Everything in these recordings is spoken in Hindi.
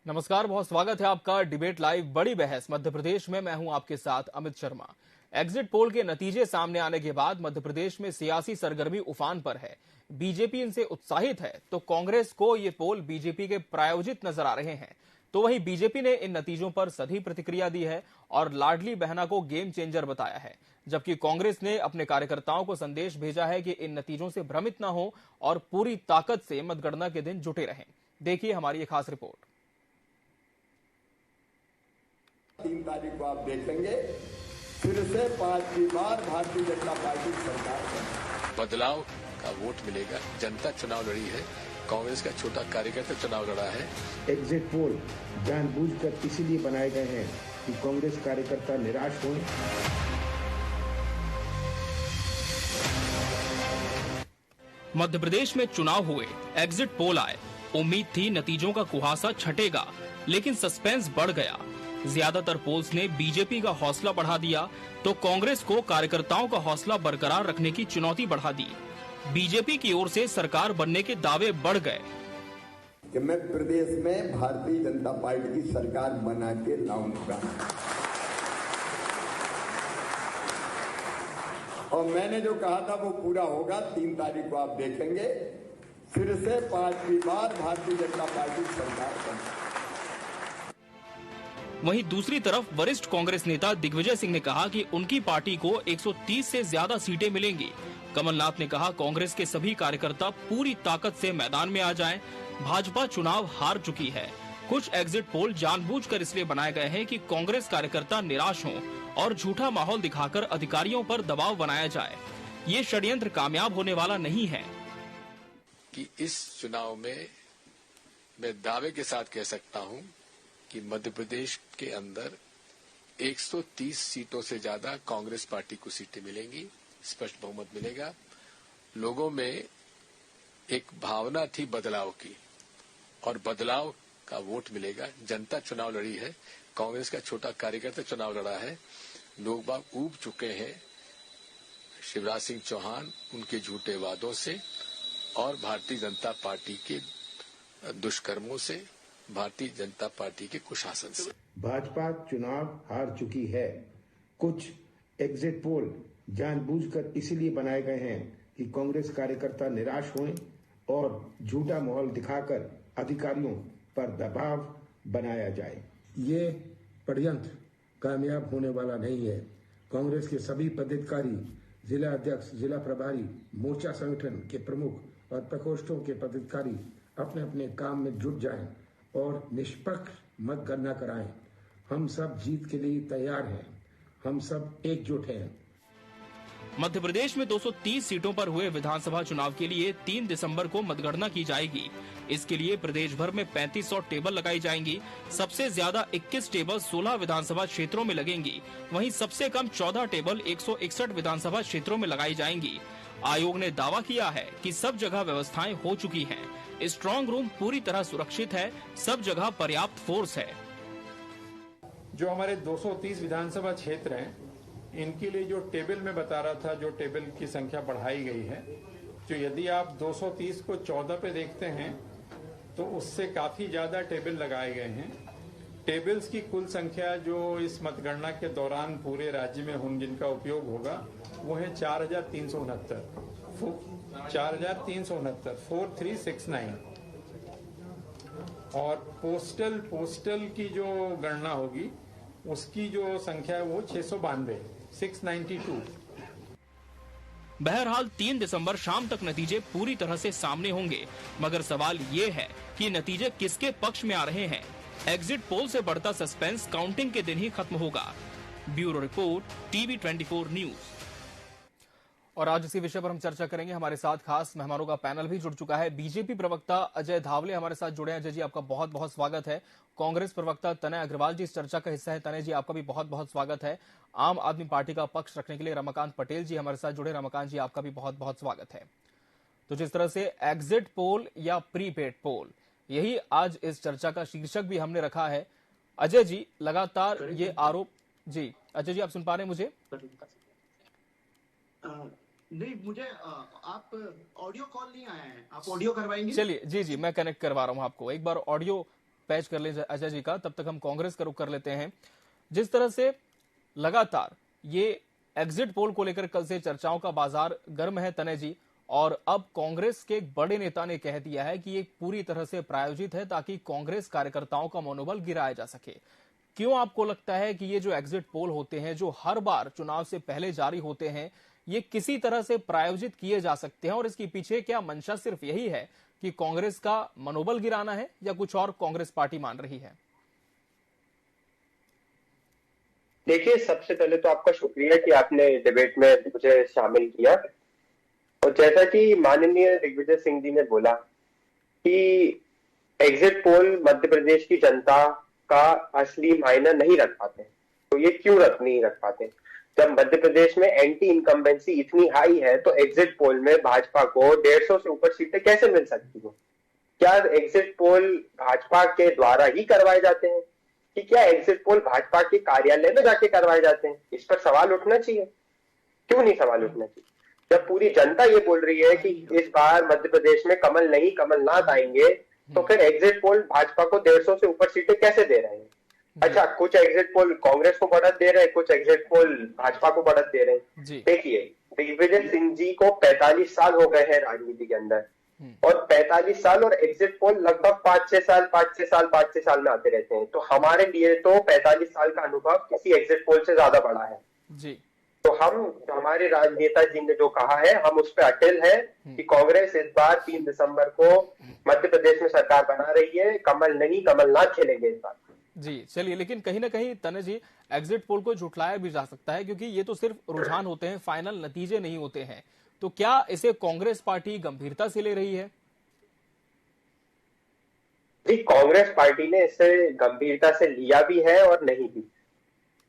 नमस्कार, बहुत स्वागत है आपका डिबेट लाइव बड़ी बहस मध्य प्रदेश में। मैं हूं आपके साथ अमित शर्मा। एग्जिट पोल के नतीजे सामने आने के बाद मध्य प्रदेश में सियासी सरगर्मी उफान पर है। बीजेपी इनसे उत्साहित है तो कांग्रेस को ये पोल बीजेपी के प्रायोजित नजर आ रहे हैं। तो वहीं बीजेपी ने इन नतीजों पर सधी प्रतिक्रिया दी है और लाडली बहना को गेम चेंजर बताया है, जबकि कांग्रेस ने अपने कार्यकर्ताओं को संदेश भेजा है कि इन नतीजों से भ्रमित न हो और पूरी ताकत से मतगणना के दिन जुटे रहें। देखिए हमारी एक खास रिपोर्ट। 3 तारीख को आप देखेंगे फिर से 5वीं बार भारतीय जनता पार्टी सरकार बनेगी। बदलाव का वोट मिलेगा। जनता चुनाव लड़ी है, कांग्रेस का छोटा कार्यकर्ता चुनाव लड़ा है। एग्जिट पोल जानबूझकर इसीलिए बनाए गए हैं कि कांग्रेस कार्यकर्ता निराश हों। मध्य प्रदेश में चुनाव हुए, एग्जिट पोल आए, उम्मीद थी नतीजों का कुहासा छटेगा, लेकिन सस्पेंस बढ़ गया। ज्यादातर पोल्स ने बीजेपी का हौसला बढ़ा दिया तो कांग्रेस को कार्यकर्ताओं का हौसला बरकरार रखने की चुनौती बढ़ा दी। बीजेपी की ओर से सरकार बनने के दावे बढ़ गए कि मैं प्रदेश में भारतीय जनता पार्टी की सरकार बना के लाऊंगा। और मैंने जो कहा था वो पूरा होगा। 3 तारीख को आप देखेंगे फिर से 5वीं बार भारतीय जनता पार्टी सरकार बनेगी। वहीं दूसरी तरफ वरिष्ठ कांग्रेस नेता दिग्विजय सिंह ने कहा कि उनकी पार्टी को 130 से ज्यादा सीटें मिलेंगी। कमलनाथ ने कहा कांग्रेस के सभी कार्यकर्ता पूरी ताकत से मैदान में आ जाएं। भाजपा चुनाव हार चुकी है। कुछ एग्जिट पोल जानबूझकर इसलिए बनाए गए हैं कि कांग्रेस कार्यकर्ता निराश हों और झूठा माहौल दिखाकर अधिकारियों पर दबाव बनाया जाए। ये षड्यंत्र कामयाब होने वाला नहीं है कि इस चुनाव में मैं दावे के साथ कह सकता हूं कि मध्य प्रदेश के अंदर 130 सीटों से ज्यादा कांग्रेस पार्टी को सीटें मिलेंगी, स्पष्ट बहुमत मिलेगा। लोगों में एक भावना थी बदलाव की और बदलाव का वोट मिलेगा। जनता चुनाव लड़ी है, कांग्रेस का छोटा कार्यकर्ता चुनाव लड़ा है। लोग बाग ऊब चुके हैं शिवराज सिंह चौहान उनके झूठे वादों से और भारतीय जनता पार्टी के दुष्कर्मों से, भारतीय जनता पार्टी के कुशासन से। भाजपा चुनाव हार चुकी है। कुछ एग्जिट पोल जानबूझकर इसीलिए बनाए गए हैं कि कांग्रेस कार्यकर्ता निराश हों और झूठा माहौल दिखाकर अधिकारियों पर दबाव बनाया जाए। ये षड्यंत्र कामयाब होने वाला नहीं है। कांग्रेस के सभी पदाधिकारी, जिला अध्यक्ष, जिला प्रभारी, मोर्चा संगठन के प्रमुख और प्रकोष्ठों के पदाधिकारी अपने अपने काम में जुट जाएं और निष्पक्ष मतगणना कराएं। हम सब जीत के लिए तैयार हैं। हम सब एकजुट हैं। मध्य प्रदेश में 230 सीटों पर हुए विधानसभा चुनाव के लिए 3 दिसंबर को मतगणना की जाएगी। इसके लिए प्रदेश भर में 3500 टेबल लगाई जाएंगी। सबसे ज्यादा 21 टेबल 16 विधानसभा क्षेत्रों में लगेंगी। वहीं सबसे कम 14 टेबल 161 विधानसभा क्षेत्रों में लगाई जाएंगी। आयोग ने दावा किया है कि सब जगह व्यवस्थाएं हो चुकी हैं। स्ट्रांग रूम पूरी तरह सुरक्षित है। सब जगह पर्याप्त फोर्स है। जो हमारे 230 विधानसभा क्षेत्र हैं, इनके लिए जो टेबल में बता रहा था, जो टेबल की संख्या बढ़ाई गई है, तो यदि आप 230 को 14 पे देखते हैं तो उससे काफी ज्यादा टेबल लगाए गए हैं। टेबल्स की कुल संख्या जो इस मतगणना के दौरान पूरे राज्य में जिनका उपयोग होगा वो है 4369 4369। और पोस्टल की जो गणना होगी उसकी जो संख्या है वो 692। बहरहाल 3 दिसंबर शाम तक नतीजे पूरी तरह से सामने होंगे, मगर सवाल ये है कि नतीजे किसके पक्ष में आ रहे हैं। एग्जिट पोल से बढ़ता सस्पेंस काउंटिंग के दिन ही खत्म होगा। Bureau report, TV 24 news. और आज इसी विषय पर हम चर्चा करेंगे। हमारे साथ खास मेहमानों का पैनल भी जुड़ चुका है। बीजेपी प्रवक्ता अजय धावले हमारे साथ जुड़े हैं। अजय जी, आपका बहुत बहुत स्वागत है। कांग्रेस प्रवक्ता तनय अग्रवाल जी इस चर्चा का हिस्सा है। तनय जी, आपका भी बहुत बहुत स्वागत है। आम आदमी पार्टी का पक्ष रखने के लिए रमाकांत पटेल जी हमारे साथ जुड़े। रमाकांत जी, आपका भी बहुत बहुत स्वागत है। तो जिस तरह से एग्जिट पोल या प्रीपेड पोल, यही आज इस चर्चा का शीर्षक भी हमने रखा है। अजय जी, लगातार ये आरोप, जी अजय जी आप सुन पा रहे हैं मुझे? नहीं, मुझे आप ऑडियो कॉल नहीं आया है, आप ऑडियो करवाएंगे? चलिए, जी मैं कनेक्ट करवा रहा हूं आपको। एक बार ऑडियो पेश कर लें अजय जी का, तब तक हम कांग्रेस का रुख कर लेते हैं। जिस तरह से लगातार ये एग्जिट पोल को लेकर कल से चर्चाओं का बाजार गर्म है तनय जी, और अब कांग्रेस के एक बड़े नेता ने कह दिया है कि ये पूरी तरह से प्रायोजित है ताकि कांग्रेस कार्यकर्ताओं का मनोबल गिराया जा सके। क्यों आपको लगता है कि ये जो एग्जिट पोल होते हैं, जो हर बार चुनाव से पहले जारी होते हैं, ये किसी तरह से प्रायोजित किए जा सकते हैं, और इसके पीछे क्या मंशा सिर्फ यही है कि कांग्रेस का मनोबल गिराना है, या कुछ और कांग्रेस पार्टी मान रही है? देखिए, सबसे पहले तो आपका शुक्रिया कि आपने डिबेट में मुझे शामिल किया। और जैसा कि माननीय दिग्विजय सिंह जी ने बोला कि एग्जिट पोल मध्य प्रदेश की जनता का असली मायना नहीं रख पाते, तो ये क्यों नहीं रख पाते? जब मध्य प्रदेश में एंटी इनकम्बेंसी इतनी हाई है तो एग्जिट पोल में भाजपा को 150 से ऊपर सीटें कैसे मिल सकती हैं? क्या एग्जिट पोल भाजपा के द्वारा ही करवाए जाते हैं कि क्या एग्जिट पोल भाजपा के कार्यालय में जाके करवाए जाते हैं? इस पर सवाल उठना चाहिए। क्यों नहीं सवाल उठना चाहिए? जब पूरी जनता ये बोल रही है कि इस बार मध्य प्रदेश में कमल नहीं कमलनाथ आएंगे, तो फिर एग्जिट पोल भाजपा को 150 से ऊपर सीटें कैसे दे रहे हैं? अच्छा, कुछ एग्जिट पोल कांग्रेस को बढ़त दे रहे हैं, कुछ एग्जिट पोल भाजपा को बढ़त दे रहे हैं। देखिए, दिग्विजय सिंह जी को 45 साल हो गए हैं राजनीति के अंदर, और 45 साल और एग्जिट पोल लगभग 5-6 साल में आते रहते हैं। तो हमारे लिए तो 45 साल का अनुभव किसी एग्जिट पोल से ज्यादा बड़ा है जी। तो हमारे राजनेता जी ने जो कहा है, हम उस पर अटल है कि कांग्रेस इस बार 3 दिसंबर को मध्य प्रदेश में सरकार बना रही है। कमल नहीं कमलनाथ खेलेंगे इस बार जी। चलिए, लेकिन कहीं ना कहीं तने जी, एग्जिट पोल को झुठलाया भी जा सकता है, क्योंकि ये तो सिर्फ रुझान होते हैं, फाइनल नतीजे नहीं होते हैं। तो क्या इसे कांग्रेस पार्टी गंभीरता से ले रही है? जी, कांग्रेस पार्टी ने इसे गंभीरता से लिया भी है और नहीं भी।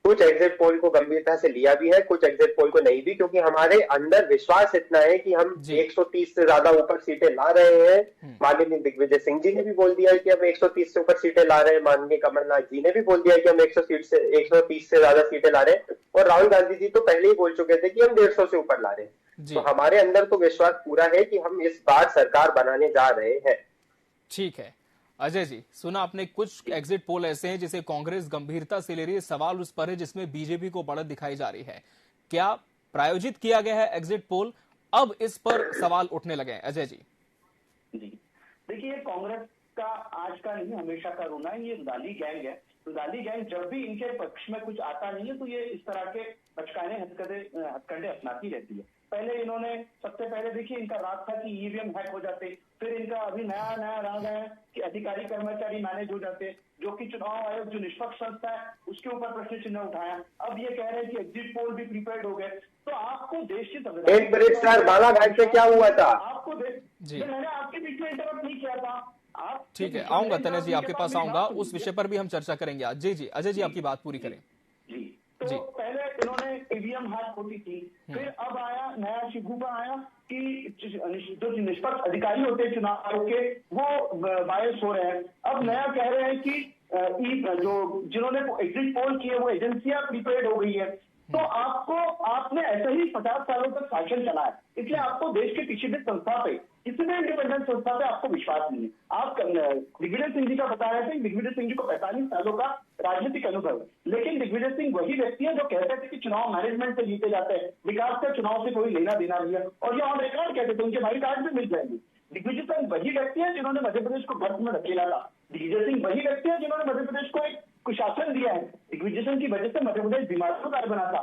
कुछ एग्जिट पोल को गंभीरता से लिया भी है, कुछ एग्जिट पोल को नहीं भी, क्योंकि हमारे अंदर विश्वास इतना है कि हम 130 से ज्यादा ऊपर सीटें ला रहे हैं। माननीय दिग्विजय सिंह जी ने भी बोल दिया है कि हम 130 से ऊपर सीटें ला रहे हैं। माननीय कमलनाथ जी ने भी बोल दिया है कि हम 130 से ज्यादा सीटें ला रहे हैं, और राहुल गांधी जी तो पहले ही बोल चुके थे कि हम 150 से ऊपर ला रहे हैं। तो हमारे अंदर तो विश्वास पूरा है कि हम इस बार सरकार बनाने जा रहे हैं। ठीक है अजय जी, सुना आपने, कुछ एग्जिट पोल ऐसे हैं जिसे कांग्रेस गंभीरता से ले रही है। सवाल उस पर है जिसमें बीजेपी को बढ़त दिखाई जा रही है। क्या प्रायोजित किया गया है एग्जिट पोल? अब इस पर सवाल उठने लगे हैं। अजय जी जी, देखिए, कांग्रेस का आज का नहीं, हमेशा का रोना है। ये रुदाली गैंग है। रुदाली गैंग जब भी इनके पक्ष में कुछ आता नहीं है तो ये इस तरह के बचकाने हथकंडे अपनाती रहती है। पहले इन्होंने, सबसे पहले देखिए, इनका राज था कि ईवीएम हैक हो जाते। फिर इनका अभी नया राज है कि अधिकारी कर्मचारी मैनेज हो जाते, जो कि चुनाव आयोग जो निष्पक्ष संस्था है उसके ऊपर प्रश्न चिन्ह उठाया। अब ये कह रहे हैं कि एग्जिट पोल भी प्रीपेड हो गए। तो आपको देश की संविधान, एक मिनट सर, बालाघाट से क्या हुआ था? आपको मैंने आपके बीच में इंटरप्ट नहीं किया था। आप ठीक है, आऊंगा तनय जी, आपके पास आऊंगा, उस विषय पर भी हम चर्चा करेंगे आज। जी जी, अजय जी आपकी बात पूरी करें। तो पहले इन्होंने ईवीएम हैक होती थी, फिर अब आया नया शिगुफा आया कि जो निष्पक्ष अधिकारी होते हैं चुनाव आयोग के, वो बायस हो रहे हैं। अब नया कह रहे हैं कि जो जिन्होंने एग्जिट पोल किए वो एजेंसियां प्रीपेड हो गई है। तो आपने ऐसे ही 50 सालों तक शासन चला है, इसलिए आपको देश के किसी भी संस्था पे, किसी भी इंडिपेंडेंट संस्था पे आपको विश्वास नहीं है। आप दिग्विजय सिंह जी का बता रहे थे, दिग्विजय सिंह जी को 45 सालों का राजनीतिक अनुभव है, लेकिन दिग्विजय सिंह वही व्यक्ति है जो कहते थे कि चुनाव मैनेजमेंट से जीते जाते हैं, विकास का चुनाव से कोई लेना देना नहीं है, और ये ऑन रिकॉर्ड कहते थे, उनके भाई कार्ड भी मिल जाएंगे। दिग्विजय सिंह वही व्यक्ति है जिन्होंने मध्य प्रदेश को गर्त में धकेला था। दिग्विजय सिंह वही व्यक्ति है जिन्होंने मध्य प्रदेश को एक कुशासन दिया है। दिग्विजय सिंह की वजह से मध्य प्रदेश बीमारियों का राज्य बना था,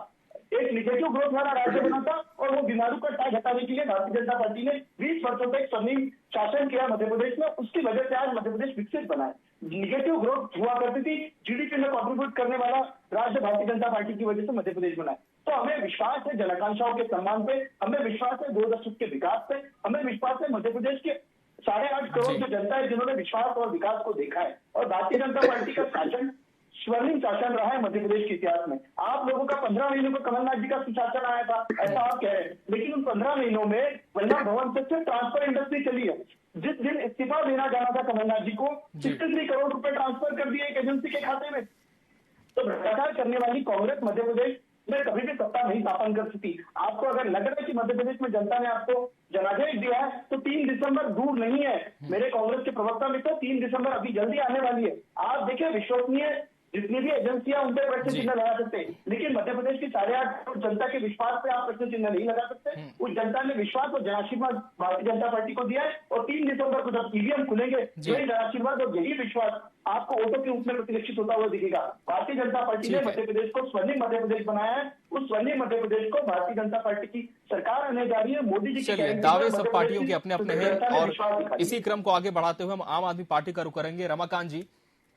एक निगेटिव ग्रोथ वाला राज्य बना था, और वो बीमारियों का टाग हटाने के लिए भारतीय जनता पार्टी ने 20 वर्षों तक स्वर्णिम शासन किया मध्य प्रदेश में। उसकी वजह से आज मध्य प्रदेश विकसित बना है। निगेटिव ग्रोथ हुआ करती थी, जीडीपी में कॉन्ट्रीब्यूट करने वाला राज्य भारतीय जनता पार्टी की वजह से मध्य प्रदेश बना है। तो हमें विश्वास है जनआकांक्षाओं के सम्मान पे, हमें विश्वास है 2 दशक के विकास पे, हमें विश्वास है मध्य प्रदेश के 8.5 करोड़ की जनता है जिन्होंने विश्वास और विकास को देखा है। और भारतीय जनता पार्टी का शासन स्वर्णिम शासन रहा है मध्य प्रदेश के इतिहास में। आप लोगों का 15 महीनों में कमलनाथ जी का सुशासन आया था, ऐसा आप कह रहे हैं, लेकिन उन 15 महीनों में वल्लभ भवन से सिर्फ ट्रांसफर इंडस्ट्री चली है। जिस दिन इस्तीफा देना जाना था कमलनाथ जी को, 63 करोड़ रुपए ट्रांसफर कर दिए एक एजेंसी के खाते में। तो भ्रष्टाचार करने वाली कांग्रेस मध्य प्रदेश में कभी भी सत्ता नहीं स्थापन कर सकती। आपको अगर लग रहा है कि मध्य प्रदेश में जनता ने आपको जनादेश दिया है तो 3 दिसंबर दूर नहीं है। मेरे कांग्रेस के प्रवक्ता मित्र, 3 दिसंबर अभी जल्दी आने वाली है। आप देखिए, विश्वसनीय जितनी भी एजेंसियां उन पर प्रश्न चिन्ह लगा सकते हैं, लेकिन मध्य प्रदेश की 8.5 करोड़ जनता के विश्वास पे आप प्रश्न चिन्ह नहीं लगा सकते। उस जनता ने विश्वास और जनाशीर्वाद भारतीय जनता पार्टी को दिया है और 3 दिसंबर को जब ईवीएम खुलेंगे यही जनाशीर्वाद और यही विश्वास आपको वोटों के रूप में प्रतिलक्षित होता हुआ दिखेगा। भारतीय जनता पार्टी ने मध्य प्रदेश को स्वर्णिम मध्य प्रदेश बनाया है। उस स्वर्णिम मध्य प्रदेश को भारतीय जनता पार्टी की सरकार आने जा रही है। मोदी जी चलिए, दावे सब पार्टियों के अपने अपने हैं और इसी क्रम को आगे बढ़ाते हुए हम आम आदमी पार्टी का रुख करेंगे। रमाकांत जी,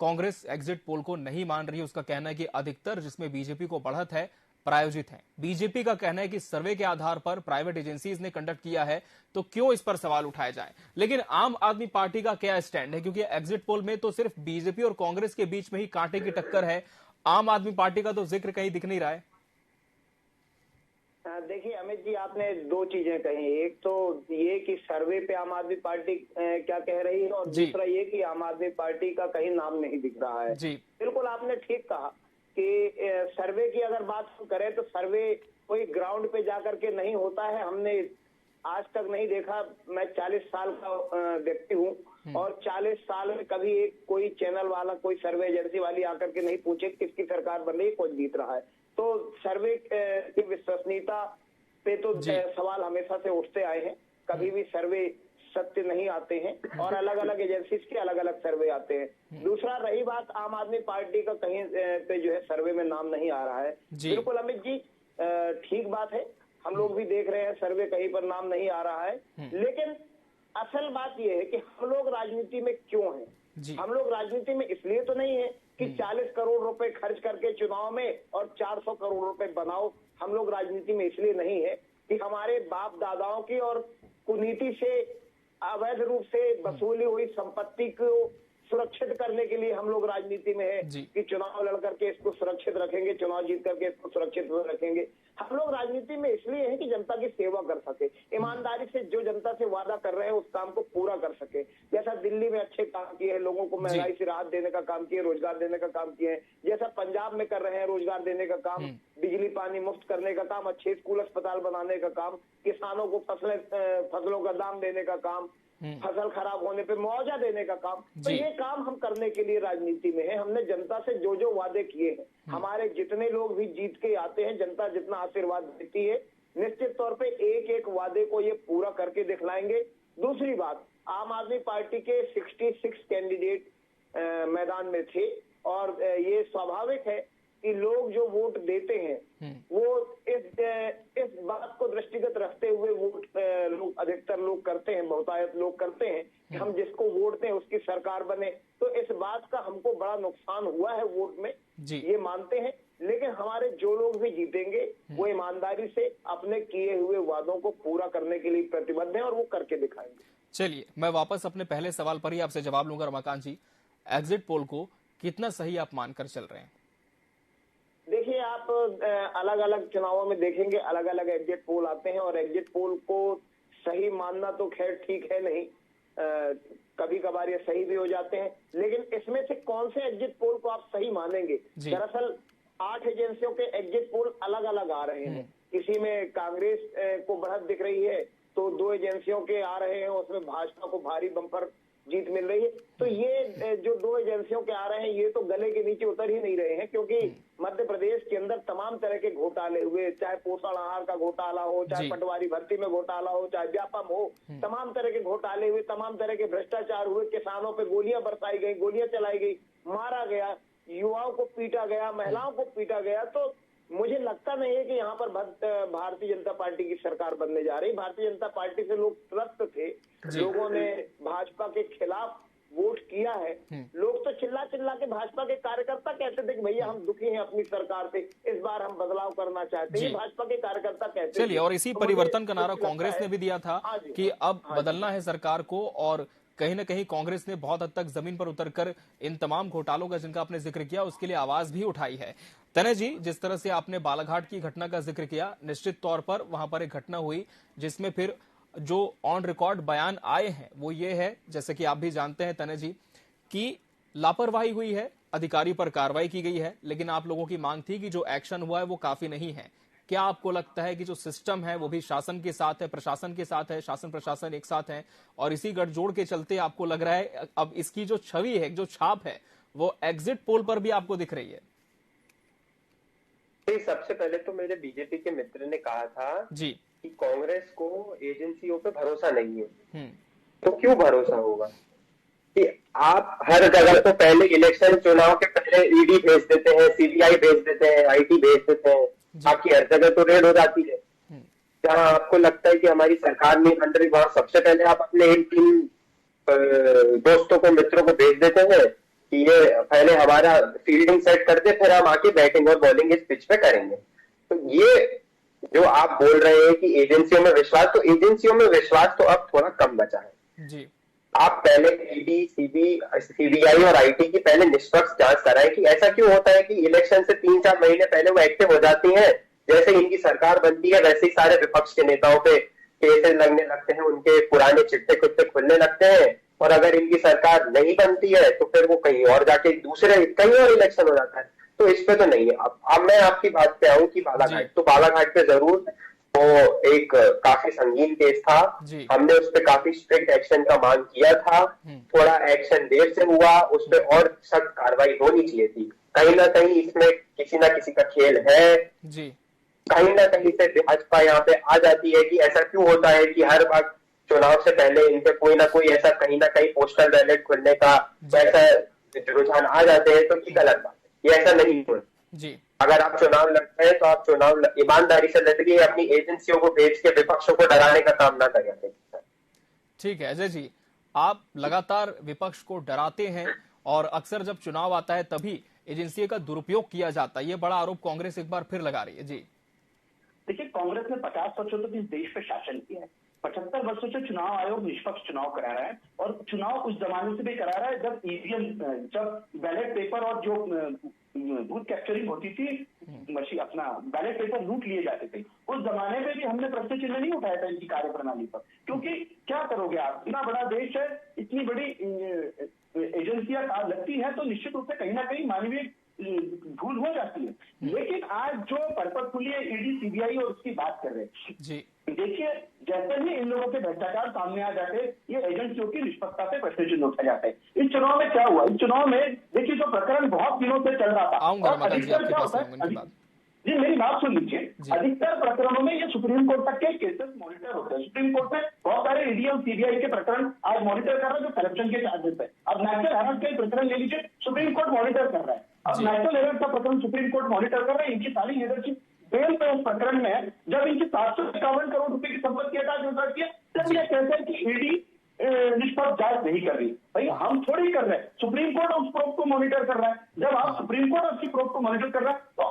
कांग्रेस एग्जिट पोल को नहीं मान रही है। उसका कहना है कि अधिकतर जिसमें बीजेपी को बढ़त है प्रायोजित है। बीजेपी का कहना है कि सर्वे के आधार पर प्राइवेट एजेंसीज ने कंडक्ट किया है, तो क्यों इस पर सवाल उठाए जाए। लेकिन आम आदमी पार्टी का क्या स्टैंड है, क्योंकि एग्जिट पोल में तो सिर्फ बीजेपी और कांग्रेस के बीच में ही कांटे की टक्कर है। आम आदमी पार्टी का तो जिक्र कहीं दिख नहीं रहा है। देखिए अमित जी, आपने 2 चीजें कही। एक तो ये कि सर्वे पे आम आदमी पार्टी क्या कह रही है, और दूसरा ये कि आम आदमी पार्टी का कहीं नाम नहीं दिख रहा है। जी बिल्कुल, आपने ठीक कहा कि सर्वे की अगर बात हम करें तो सर्वे कोई ग्राउंड पे जाकर के नहीं होता है। हमने आज तक नहीं देखा। मैं 40 साल का व्यक्ति हूँ और 40 साल में कभी एक कोई चैनल वाला, कोई सर्वे एजेंसी वाली आकर के नहीं पूछे किसकी सरकार बन रही है, कौन जीत रहा है। तो सर्वे की विश्वसनीयता पे तो सवाल हमेशा से उठते आए हैं। कभी भी सर्वे सत्य नहीं आते हैं और अलग अलग एजेंसीज के अलग अलग सर्वे आते हैं। दूसरा, रही बात आम आदमी पार्टी का कहीं पे जो है सर्वे में नाम नहीं आ रहा है। बिल्कुल अमित जी, ठीक बात है। हम लोग भी देख रहे हैं सर्वे कहीं पर नाम नहीं आ रहा है। लेकिन असल बात यह है कि हम लोग राजनीति में क्यों हैं। हम लोग राजनीति में इसलिए तो नहीं है कि 40 करोड़ रुपए खर्च करके चुनाव में और 400 करोड़ रुपए बनाओ। हम लोग राजनीति में इसलिए नहीं है कि हमारे बाप दादाओं की और कुनीति से अवैध रूप से वसूली हुई संपत्ति को सुरक्षित करने के लिए हम लोग राजनीति में है कि चुनाव लड़ करके इसको सुरक्षित रखेंगे, चुनाव जीत करके इसको सुरक्षित रखेंगे। हम लोग राजनीति में इसलिए है कि जनता की सेवा कर सके, ईमानदारी से जो जनता से वादा कर रहे हैं उस काम को पूरा कर सके। जैसा दिल्ली में अच्छे काम किए हैं, लोगों को महंगाई से राहत देने का काम किए, रोजगार देने का काम किए हैं। जैसा पंजाब में कर रहे हैं, रोजगार देने का काम, बिजली पानी मुफ्त करने का काम, अच्छे स्कूल अस्पताल बनाने का काम, किसानों को फसलों का दाम देने का काम, फसल खराब होने पे मुआवजा देने का काम। तो ये काम हम करने के लिए राजनीति में है। हमने जनता से जो जो वादे किए हैं, हमारे जितने लोग भी जीत के आते हैं, जनता जितना आशीर्वाद देती है, निश्चित तौर पे एक एक वादे को ये पूरा करके दिखलाएंगे। दूसरी बात, आम आदमी पार्टी के 66 कैंडिडेट मैदान में थे और ये स्वाभाविक है कि लोग जो वोट देते हैं वो इस बात को दृष्टिगत रखते हुए वोट अधिकतर लोग करते हैं, बहुतायत लोग करते हैं कि हम जिसको वोट दें उसकी सरकार बने। तो इस बात का हमको बड़ा नुकसान हुआ है वोट में, ये मानते हैं। लेकिन हमारे जो लोग भी जीतेंगे वो ईमानदारी से अपने किए हुए वादों को पूरा करने के लिए प्रतिबद्ध हैं और वो करके दिखाएंगे। चलिए, मैं वापस अपने पहले सवाल पर ही आपसे जवाब लूंगा। रमाकांत जी, एग्जिट पोल को कितना सही आप मानकर चल रहे हैं? देखिए, आप अलग अलग चुनावों में देखेंगे अलग अलग एग्जिट पोल आते हैं और एग्जिट पोल को सही मानना तो खैर ठीक है नहीं, कभी कभार ये सही भी हो जाते हैं। लेकिन इसमें से कौन से एग्जिट पोल को आप सही मानेंगे? दरअसल 8 एजेंसियों के एग्जिट पोल अलग अलग आ रहे हैं। किसी में कांग्रेस को बढ़त दिख रही है तो 2 एजेंसियों के आ रहे हैं, उसमें भाजपा को भारी बम्पर जीत मिल रही है। तो ये जो 2 एजेंसियों के आ रहे हैं ये तो गले के नीचे उतर ही नहीं रहे हैं, क्योंकि मध्य प्रदेश के अंदर तमाम तरह के घोटाले हुए, चाहे पोषण आहार का घोटाला हो, चाहे पटवारी भर्ती में घोटाला हो, चाहे व्यापम हो, तमाम तरह के घोटाले हुए, तमाम तरह के भ्रष्टाचार हुए, किसानों पे गोलियां बरसाई गई, गोलियां चलाई गई, मारा गया, युवाओं को पीटा गया, महिलाओं को पीटा गया। तो मुझे लगता नहीं है कि यहाँ पर भारतीय जनता पार्टी की सरकार बनने जा रही। भारतीय जनता पार्टी से लोग त्रस्त थे, लोगों ने भाजपा के खिलाफ वोट किया है। लोग तो चिल्ला चिल्ला के भाजपा के कार्यकर्ता कहते थे कि भैया हम दुखी हैं अपनी सरकार से, इस बार हम बदलाव करना चाहते हैं, भाजपा के कार्यकर्ता कहते थे। चलिए, और इसी परिवर्तन का नारा कांग्रेस ने भी दिया था कि अब बदलना है सरकार को, और कहीं न कहीं कांग्रेस ने बहुत हद तक जमीन पर उतरकर इन तमाम घोटालों का जिनका आपने जिक्र किया उसके लिए आवाज भी उठाई है। तनय जी, जिस तरह से आपने बालाघाट की घटना का जिक्र किया, निश्चित तौर पर वहां पर एक घटना हुई जिसमें फिर जो ऑन रिकॉर्ड बयान आए हैं वो ये है, जैसे कि आप भी जानते हैं तनय जी, कि लापरवाही हुई है, अधिकारी पर कार्रवाई की गई है, लेकिन आप लोगों की मांग थी कि जो एक्शन हुआ है वो काफी नहीं है। क्या आपको लगता है कि जो सिस्टम है वो भी शासन के साथ है, प्रशासन के साथ है, शासन प्रशासन एक साथ है, और इसी गठजोड़ के चलते आपको लग रहा है अब इसकी जो छवि है, जो छाप है, वो एग्जिट पोल पर भी आपको दिख रही है? सबसे पहले तो मेरे बीजेपी के मित्र ने कहा था जी कि कांग्रेस को एजेंसियों पे भरोसा नहीं है। तो क्यों भरोसा होगा कि आप हर जगह तो पहले इलेक्शन चुनाव के पहले ईडी भेज देते हैं, सीबीआई भेज देते हैं, आईटी भेज देते हैं, आपकी हर जगह तो रेड हो जाती है। जहां आपको लगता है कि हमारी सरकार नहीं बन रही, वहां सबसे पहले आप अपने इन 3 दोस्तों को, मित्रों को भेज देते हैं कि ये पहले हमारा फील्डिंग सेट कर दे, फिर हम आके बैटिंग और बॉलिंग इस पिच पे करेंगे। तो ये जो आप बोल रहे हैं कि एजेंसियों में विश्वास, तो एजेंसियों में विश्वास तो अब थोड़ा कम बचा है जी। आप पहले ईडी, सीबीआई और आईटी की पहले निष्पक्ष जांच कराएं कि ऐसा क्यों होता है कि इलेक्शन से 3-4 महीने पहले वो एक्टिव हो जाती हैं, जैसे इनकी सरकार बनती है वैसे ही सारे विपक्ष के नेताओं पे केसेस लगने लगते हैं, उनके पुराने चिट्टे कुत्ते खुलने लगते हैं, और अगर इनकी सरकार नहीं बनती है तो फिर वो कहीं और जाके दूसरे कहीं और इलेक्शन हो जाता है। तो इस पे तो नहीं है। अब मैं आपकी बात पे आऊं कि बालाघाट, तो बालाघाट पे जरूर वो एक काफी संगीन केस था, हमने उस पर काफी स्ट्रिक्ट एक्शन का मांग किया था, थोड़ा एक्शन देर से हुआ, उस पर और सख्त कार्रवाई होनी चाहिए थी। कहीं ना कहीं इसमें किसी ना किसी का खेल है जी। कहीं ना कहीं से भाजपा यहाँ पे आ जाती है कि ऐसा क्यों होता है कि हर बार चुनाव से पहले इन पे कोई ना कोई ऐसा कहीं ना कहीं पोस्टल बैलेट खुलने का वैसा रुझान आ जाते हैं, तो ये गलत बात है, ये ऐसा नहीं हो जी। अगर आप चुनाव लड़ते हैं तो आप चुनाव ईमानदारी से लड़िए, अपनी एजेंसियों को भेज के विपक्षों को डराने का काम ना करिए। ठीक है अजय जी, आप लगातार विपक्ष को डराते हैं और अक्सर जब चुनाव आता है तभी एजेंसी का दुरुपयोग किया जाता है, ये बड़ा आरोप कांग्रेस एक बार फिर लगा रही है जी। देखिए, कांग्रेस ने 50 वर्षों तक इस देश पे शासन किया है, 75 वर्षों से चुनाव आयोग निष्पक्ष चुनाव करा रहा है, और चुनाव उस जमाने से भी करा रहा है जब ईवीएम, जब बैलेट पेपर और जो बूथ कैप्चरिंग होती थी, मशीन अपना बैलेट पेपर लूट लिए जाते थे, उस जमाने में भी हमने प्रश्न चिन्ह नहीं उठाया था इनकी कार्यप्रणाली पर। क्योंकि क्या करोगे आप, इतना बड़ा देश है, इतनी बड़ी एजेंसियां लगती है, तो निश्चित रूप से कहीं ना कहीं मानवीय भूल हो जाती है। लेकिन आज जो पर्पजफुली ईडी, सीबीआई और उसकी बात कर रहे हैं जी, देखिए जैसे ही इन लोगों के भ्रष्टाचार सामने आ जाते, ये एजेंसियों की निष्पक्षता पे प्रश्न चिन्ह उठा जाता है। इस चुनाव में क्या हुआ, इस चुनाव में देखिए जो प्रकरण बहुत दिनों से चल रहा था, और अधिकतर क्या होता है जी, मेरी बात सुन लीजिए, अधिकतर प्रकरणों में ये सुप्रीम कोर्ट तक के केसेस मॉनिटर होते हैं। सुप्रीम कोर्ट में बहुत सारे ईडी और सीबीआई के प्रकरण आज मॉनिटर कर रहा है जो करप्शन के चार्जेस है। अब नेशनल हेराल्ड का प्रकरण ले लीजिए, सुप्रीम कोर्ट मॉनिटर कर रहा है। अब नेशनल हेराल्ड का प्रकरण सुप्रीम कोर्ट मॉनिटर कर रहा है, इनकी सारी लीडरशिप बेल पे उस प्रकरण में है। जब इनकी 751 करोड़ रुपए की संपत्ति हटा की है, तब यह कहते हैं कि ईडी निष्पक्ष जांच नहीं कर रही। भाई हम थोड़ी कर रहे हैं, सुप्रीम कोर्ट उस प्रोब को मॉनिटर कर रहा है। जब आप सुप्रीम कोर्ट उसकी प्रोब को मॉनिटर कर रहा है तो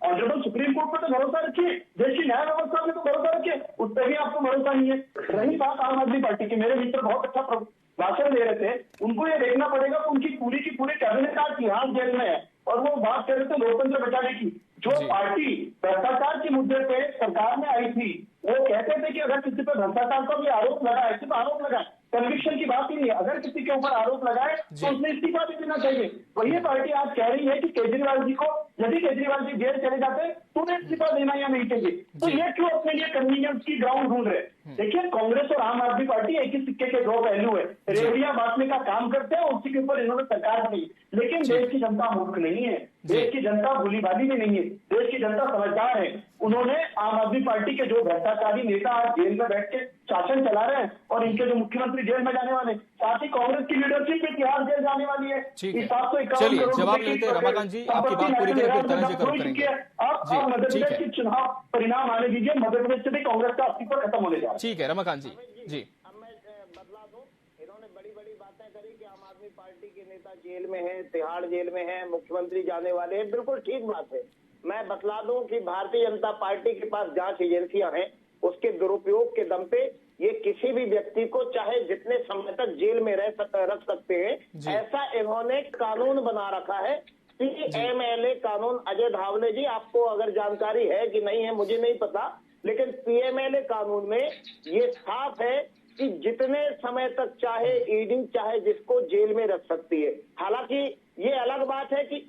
ऑनरेबल सुप्रीम कोर्ट पर तो भरोसा रखिए, देश की न्याय व्यवस्था में तो भरोसा रखिए, उस पर भी आपको भरोसा नहीं है। रही बात आम आदमी पार्टी की, मेरे मित्र बहुत अच्छा भाषण दे रहे थे, उनको ये देखना पड़ेगा कि उनकी पूरी की पूरी कैबिनेट आज तिहाड़ जेल में है, और वो बात कर रहे थे लोकतंत्र बचाने की। जो पार्टी भ्रष्टाचार के मुद्दे पे सरकार में आई थी, वो कहते थे कि अगर किसी पर भ्रष्टाचार का भी आरोप लगा है, सिर्फ आरोप लगा है, कन्विक्शन की बात ही नहीं है, अगर किसी के ऊपर आरोप लगाए तो उसने इस्तीफा भी देना चाहिए। वही पार्टी आज कह रही है कि केजरीवाल जी को, यदि केजरीवाल जी जेल चले जाते तो उन्हें इस्तीफा देना या नहीं चाहिए। तो ये क्यों अपने लिए कन्वीनियंस की ग्राउंड ढूंढ रहे? देखिए, कांग्रेस और आम आदमी पार्टी एक ही सिक्के के दो पहलू है, रेवड़ियां बांटने का काम करते हैं, उसी के ऊपर इन्होंने सरकार बनाई। लेकिन देश की जनता मूर्ख नहीं है, देश की जनता भूली भाली भी नहीं है, देश की जनता समझदार है। उन्होंने आम आदमी पार्टी के जो भ्रष्टाचारी नेता आज जेल में बैठ के शासन चला रहे हैं, और इनके जो मुख्यमंत्री जेल में जाने वाले, साथ ही कांग्रेस की लीडरशिप भी तिहाड़ जेल जाने वाली है। चलिए जवाब लेते हैं रमाकांत जी, आपकी बात पूरी तरह से करेंगे। आप मध्य प्रदेश के चुनाव परिणाम आने दीजिए, मध्य प्रदेश से भी कांग्रेस का अस्तित्व खत्म होने जा रहा है। ठीक है रमाकांत जी जी। अब मैं बदला दूं, इन्होंने बड़ी बड़ी बातें करी कि आम आदमी पार्टी के नेता जेल में है, तिहाड़ जेल में है, मुख्यमंत्री जाने वाले हैं, बिल्कुल ठीक बात है। मैं बतला दूं कि भारतीय जनता पार्टी के पास जांच एजेंसियां हैं, उसके दुरुपयोग के दम पे ये किसी भी व्यक्ति को चाहे जितने समय तक जेल में रख सकते हैं। ऐसा इन्होंने कानून बना रखा है, पीएमएलए कानून। अजय धावले जी, आपको अगर जानकारी है कि नहीं है मुझे नहीं पता, लेकिन पीएमएलए कानून में ये साफ है कि जितने समय तक चाहे ईडी चाहे जिसको जेल में रख सकती है। हालांकि ये अलग बात है कि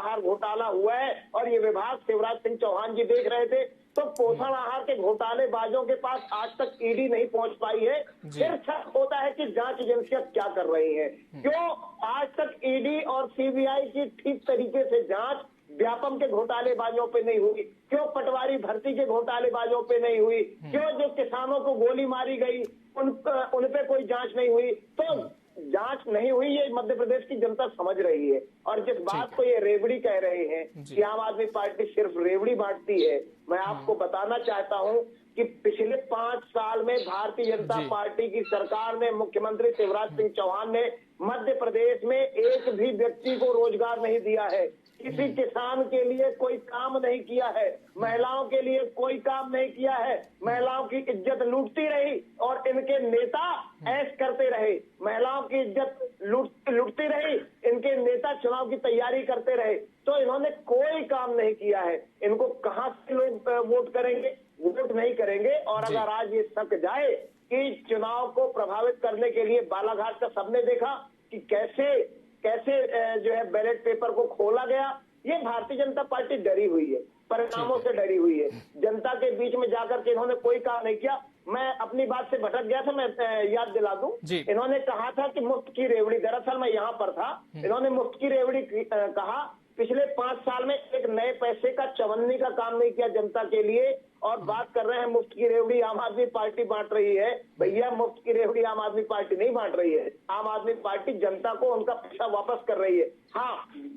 आहार घोटाला हुआ है और ये विभाग शिवराज सिंह चौहान जी देख रहे थे, तो पोषण आहार के घोटालेबाजों के पास आज तक ईडी नहीं पहुंच पाई है। फिर शक होता है कि जांच एजेंसियां क्या कर रही हैं, क्यों आज तक ईडी और सीबीआई की ठीक तरीके से जांच व्यापम के घोटालेबाजों पे नहीं हुई, क्यों पटवारी भर्ती के घोटालेबाजों पे नहीं हुई, क्यों जो किसानों को गोली मारी गई उन पे कोई जांच नहीं हुई। तो जांच नहीं हुई, ये मध्य प्रदेश की जनता समझ रही है। और जिस बात को ये रेवड़ी कह रहे हैं कि आम आदमी पार्टी सिर्फ रेवड़ी बांटती है, मैं आपको बताना चाहता हूं कि पिछले 5 साल में भारतीय जनता पार्टी की सरकार ने, मुख्यमंत्री शिवराज सिंह चौहान ने मध्य प्रदेश में एक भी व्यक्ति को रोजगार नहीं दिया है, किसी किसान के लिए कोई काम नहीं किया है, महिलाओं के लिए कोई काम नहीं किया है, महिलाओं की इज्जत लूटती रही और इनके नेता ऐश करते रहे, महिलाओं की इज्जत लूटती रही, इनके नेता चुनाव की तैयारी करते रहे, तो इन्होंने कोई काम नहीं किया है। इनको कहां से लोग वोट करेंगे? वोट नहीं करेंगे। और अगर आज ये शक जाए कि चुनाव को प्रभावित करने के लिए बालाघाट का सबने देखा कि कैसे जो है बैलेट पेपर को खोला गया, ये भारतीय जनता पार्टी डरी हुई है, परिणामों से डरी हुई है। जनता के बीच में जाकर के इन्होंने कोई काम नहीं किया। मैं अपनी बात से भटक गया था, मैं याद दिला दूं, इन्होंने कहा था कि मुफ्त की रेवड़ी, दरअसल मैं यहाँ पर था, इन्होंने मुफ्त की रेवड़ी कहा। पिछले 5 साल में एक नए पैसे का चवन्नी का काम नहीं किया जनता के लिए, और बात कर रहे हैं मुफ्त की रेवड़ी आम आदमी पार्टी बांट रही है। भैया, मुफ्त की रेवड़ी आम आदमी पार्टी नहीं बांट रही है, आम आदमी पार्टी जनता को उनका पैसा वापस कर रही है। हाँ,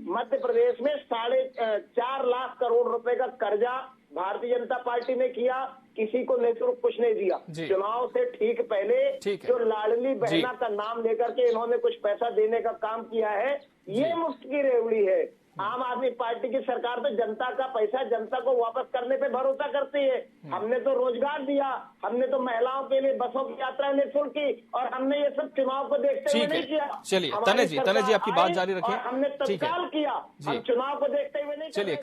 मध्य प्रदेश में 4.5 लाख करोड़ रुपए का कर्जा भारतीय जनता पार्टी ने किया, किसी को निःशुल्क कुछ नहीं दिया। चुनाव से ठीक पहले जो लाडली बहना का नाम लेकर के इन्होंने कुछ पैसा देने का काम किया है, ये मुफ्त की रेवड़ी है। आम आदमी पार्टी की सरकार तो जनता का पैसा जनता को वापस करने पे भरोसा करती है। हमने तो रोजगार दिया, हमने तो महिलाओं के लिए बसों की यात्रा निःशुल्क की, और हमने ये सब चुनाव को देखते हुए नहीं किया। चलिए तने जी आपकी बात जारी रखें। हमने तत्काल किया, हम चुनाव को देखते हुए नहीं। चलिए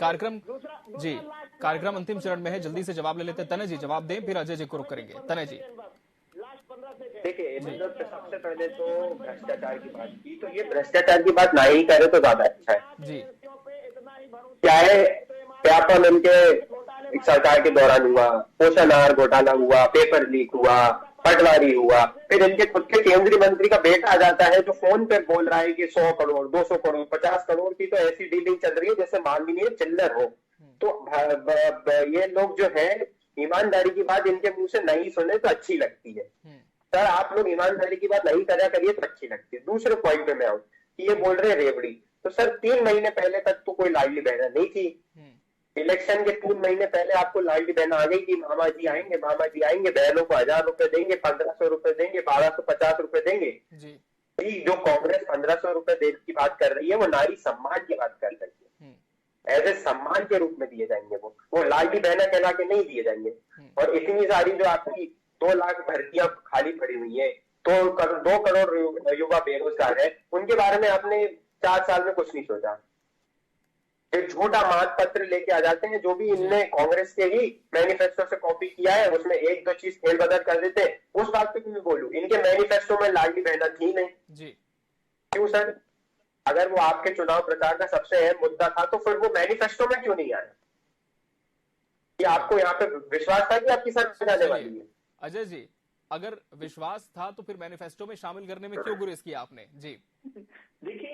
कार्यक्रम अंतिम चरण में है, जल्दी से जवाब ले लेते हैं। तने जी जवाब दें, फिर अजय जी को रुक करेंगे। तने जी देखिए, सबसे पहले तो भ्रष्टाचार की बात की, तो ये भ्रष्टाचार की बात ना ही करे तो ज्यादा अच्छा है जी। चाहे व्यापम इनके सरकार के दौरान हुआ, पोषण आहार घोटाला हुआ, पेपर लीक हुआ, पटवारी हुआ, फिर इनके खुद के केंद्रीय मंत्री का बेटा आ जाता है जो फोन पे बोल रहा है कि 100 करोड़ 200 करोड़ 50 करोड़ की तो ऐसी डीलिंग चल रही है जैसे माननीय चिल्लर हो। तो ये लोग जो है, ईमानदारी की बात इनके मुंह से नहीं सुने तो अच्छी लगती है। सर, आप लोग ईमानदारी की बात नहीं करा करिए तो अच्छी लगती है। दूसरे पॉइंट पे मैं आऊं कि ये बोल रहे रेवड़ी, तो सर 3 महीने पहले तक तो कोई लाडली बहना नहीं थी। इलेक्शन के 3 महीने पहले आपको लाडली बहना आ गई कि मामा जी आएंगे, बहनों को 1000 रुपए देंगे, 1500 रुपए देंगे, 1250 रुपए देंगे जी। जो कांग्रेस 1500 रुपए देने की बात कर रही है, वो नारी सम्मान की बात कर रही है। एज ए सम्मान के रूप में दिए जाएंगे, वो लाडली बहना कहला के नहीं दिए जाएंगे। और इतनी सारी जो आपकी 2 लाख भर्तियां खाली पड़ी हुई है, तो 2 करोड़ युवा बेरोजगार है, उनके बारे में आपने 4 साल में कुछ नहीं सोचा। एक झूठा मांग पत्र लेके आ जाते हैं, जो भी इनने कांग्रेस के ही मैनिफेस्टो से कॉपी किया है, उसमें 1-2 चीज फेर बदल कर देते हैं। उस बात पे क्यों बोलूं, इनके मैनिफेस्टो में लाडली बहना थी नहीं जी। क्यों सर? अगर वो आपके चुनाव प्रचार का सबसे अहम मुद्दा था तो फिर वो मैनिफेस्टो में क्यों नहीं आया? कि आपको यहाँ पे विश्वास था कि आपकी सरकार जाने वाली है? अजय जी, अगर विश्वास था तो फिर मैनिफेस्टो में शामिल करने में क्यों गुरेज किया आपने जी? देखिए,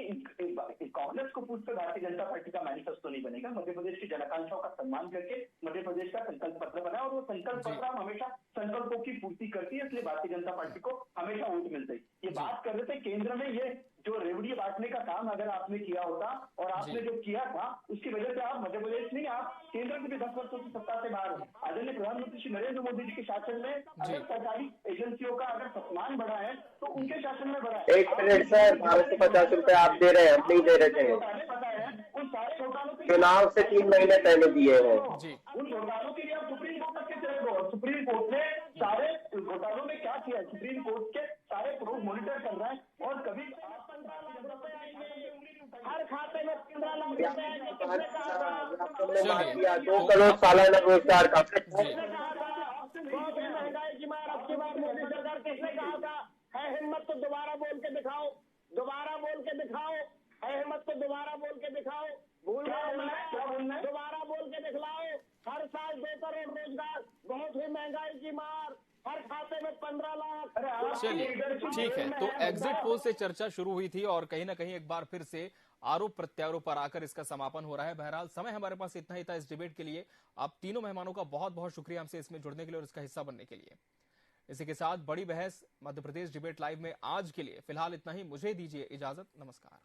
कांग्रेस को पूछकर भारतीय जनता पार्टी का मैनिफेस्टो नहीं बनेगा। मध्य प्रदेश की जनआकांक्षाओं का सम्मान करके मध्य प्रदेश का संकल्प पत्र बना, और वो संकल्प पत्र हमेशा संकल्पों की पूर्ति करती है, इसलिए भारतीय जनता पार्टी को हमेशा वोट मिलते हैं। ये बात कर रहे थे केंद्र में ये जो रेवड़ी बांटने का काम अगर आपने किया होता, और आपने जो किया था उसकी वजह से आप मध्य प्रदेश नहीं, आप केंद्र में भी 10 वर्षों की सत्ता से बाहर हैं। आदरणीय प्रधानमंत्री श्री नरेंद्र मोदी जी के शासन में अगर सरकारी एजेंसियों का अगर सम्मान बढ़ा है तो उनके शासन में बढ़ा है। 1 मिनट सर, 1250 रुपए आप दे रहे हैं, हम नहीं दे रहे थे। चुनाव से 3 महीने पहले दिए हैं। उन घोटालों के लिए आप सुप्रीम कोर्ट तक के चले गए, और सुप्रीम कोर्ट ने सारे घोटालों में क्या किया, सुप्रीम कोर्ट के सारे प्रूफ मॉनिटर कर रहा है, और कभी हर खाते में 15 लाख रुपए 2 करोड़ सालाना रोजगार का महंगाई की मार अब की बार मोदी सरकार किसने कहा था? है हिम्मत तो दोबारा बोल के दिखाओ, है हिम्मत तो दोबारा बोल के दिखाओ। भूल गए उठी महंगाई की मार, हर खाते में 15 लाख। चलिए ठीक है, तो एग्जिट पोल से चर्चा शुरू हुई थी और कहीं ना कहीं एक बार फिर से आरोप प्रत्यारोप पर आकर इसका समापन हो रहा है। बहरहाल समय हमारे पास इतना ही था इस डिबेट के लिए। आप तीनों मेहमानों का बहुत बहुत शुक्रिया हमसे इसमें जुड़ने के लिए और इसका हिस्सा बनने के लिए। इसी के साथ बड़ी बहस मध्य प्रदेश डिबेट लाइव में आज के लिए फिलहाल इतना ही। मुझे दीजिए इजाजत, नमस्कार।